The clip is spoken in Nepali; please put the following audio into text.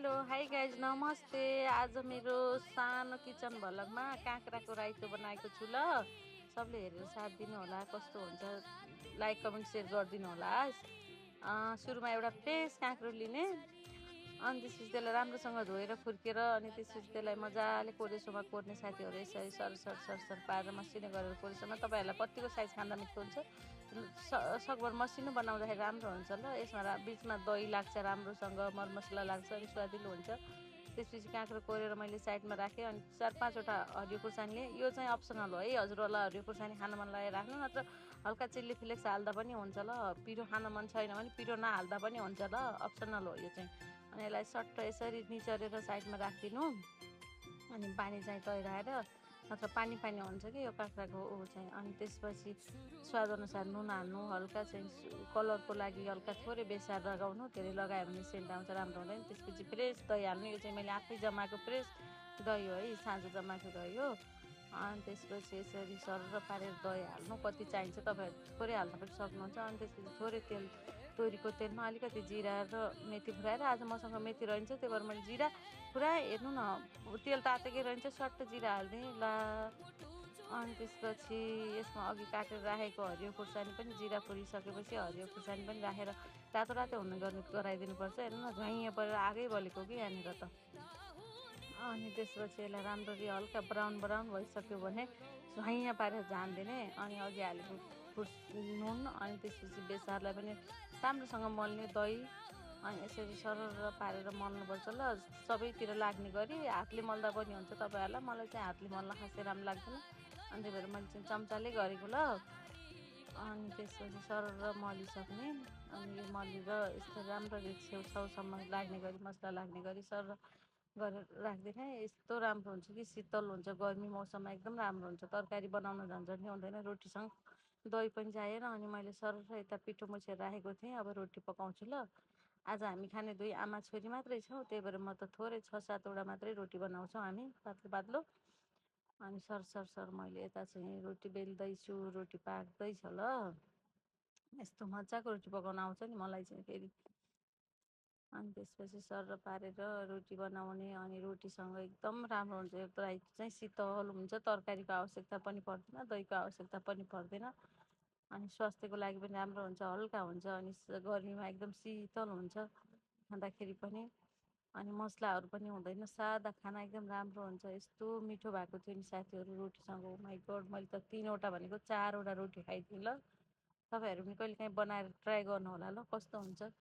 हेलो हाई गाइज नमस्ते। आज मेरो सानो किचन भ्लगमा काँक्राको राइतो बनाएको छु ल। सबले हेरेर साथ दिनु होला, कस्तो हुन्छ लाइक कमेन्ट सेयर गरिदिनु होला। सुरुमा एउटा फ्रेस काँक्रो लिने, अनि त्यसपछि त्यसलाई राम्रोसँग धोएर खुर्केर अनि त्यसपछि त्यसलाई मजाले कोरेसोमा कोर्ने साथीहरू यसरी सर सर सर सर पारेर मसिनो गरेर कोरेसोमा। तपाईँहरूलाई कतिको साइज खाँदा मिठो हुन्छ सकभर मसिनो बनाउँदाखेरि राम्रो हुन्छ ल। यसमा बिचमा दही लाग्छ, राम्रोसँग मरमसला लाग्छ अनि स्वादिलो हुन्छ। त्यसपछि काँक्रो कोरेर मैले साइडमा राखेँ अनि 4-5वटा हरियो खुर्सानीले। यो चाहिँ अप्सनल हो है, हजुरहरूलाई हरियो खुर्सानी खान मन लागेर राख्नु, नत्र हल्का चिल्ली फ्लेक्स हाल्दा पनि हुन्छ ल। पिरो खान मन छैन भने पिरो नहाल्दा पनि हुन्छ ल, अप्सनल हो यो चाहिँ। अनि यसलाई सट्ट यसरी निचरेर साइडमा राखिदिनु। अनि पानी चाहिँ तैराएर, नत्र पानी पानी हुन्छ कि यो काँक्राको चाहिँ। अनि त्यसपछि स्वादअनुसार नुन हाल्नु, हल्का चाहिँ कलरको लागि हल्का थोरै बेसार लगाउनु, धेरै लगायो भने सेन्ट आउँछ, राम्रो हुँदैन। त्यसपछि फ्रेस दही हाल्नु, यो चाहिँ मैले आफै जमाएको फ्रेस दही हो है, साँझ जमाएको दही हो। अनि त्यसपछि यसरी सरर पारेर दही हाल्नु, कति चाहिन्छ तपाईँहरू थोरै हाल्न पनि सक्नुहुन्छ। अनि त्यसपछि थोरै तेल, तोरीको तेलमा अलिकति जिरा र मेथी फुराएर, आज मसँग मेथी रहन्छ त्यही भएर मैले जिरा फुराएँ। हेर्नु न, तेल तातेकै रहन्छ, सट्ट जिरा हालिदिएँ ल। अनि त्यसपछि यसमा अघि काटेर राखेको हरियो खुर्सानी पनि, जिरा फुरिसकेपछि हरियो खुर्सानी पनि राखेर रातो रातो गराइदिनुपर्छ। हेर्नु न, झ्वाइँ परेर आगै बलेको कि यहाँनिर त। अनि त्यसपछि यसलाई राम्ररी हल्का ब्राउन ब्राउन भइसक्यो भने झ्वाइँ पारेर झानिदिने। अनि अघि हालेको नुन, अनि त्यसपछि बेसारलाई पनि राम्रोसँग मल्ने दही, अनि यसरी सरर पारेर मल्नुपर्छ ल, सबैतिर लाग्ने गरी। हातले मल्दा पनि हुन्छ तपाईँहरूलाई, मलाई चाहिँ हातले मल्न खासै राम्रो लाग्दैन, अनि त्यही भएर मैले चाहिँ चम्चाले गरेको ल। अनि त्यसपछि सरर मलिसक्ने, अनि यो मलेर यस्तो राम्ररी छेउछाउसम्म लाग्ने गरी, मसला लाग्ने गरी सरर गरेर राखिदिने। यस्तो राम्रो हुन्छ कि शीतल हुन्छ, गर्मी मौसममा एकदम राम्रो हुन्छ। तरकारी बनाउन झन्झट नै हुँदैन, रोटीसँग दही पनि चाहिएन। अनि मैले सरर यता पिठो मुछेर राखेको थिएँ, अब रोटी पकाउँछु ल। आज हामी खाने दुई आमा छोरी मात्रै छौँ, त्यही भएर म त थोरै 6-7वटा मात्रै रोटी बनाउँछौँ हामी, पातलो पातलो। अनि सर सर सर मैले यता चाहिँ रोटी बेल्दैछु, रोटी पाक्दैछ ल। यस्तो मजाको रोटी पकाउन आउँछ नि मलाई चाहिँ फेरि। अनि त्यसपछि सरर पारेर रोटी बनाउने, अनि रोटीसँग एकदम राम्रो हुन्छ। यो राइतो चाहिँ शीतल हुन्छ, तरकारीको आवश्यकता पनि पर्दैन, दहीको आवश्यकता पनि पर्दैन। अनि स्वास्थ्यको लागि पनि राम्रो हुन्छ, हल्का हुन्छ, अनि गर्मीमा एकदम शीतल हुन्छ खाँदाखेरि पनि। अनि मसलाहरू पनि हुँदैन, सादा खाना एकदम राम्रो हुन्छ। यस्तो मिठो भएको थियो नि साथीहरू रोटीसँग, ओ माई गड, मैले त 3वटा भनेको 4वटा रोटी खाइदिएँ ल। तपाईँहरू पनि कहिले काहीँ बनाएर ट्राई गर्नु होला ल, कस्तो हुन्छ।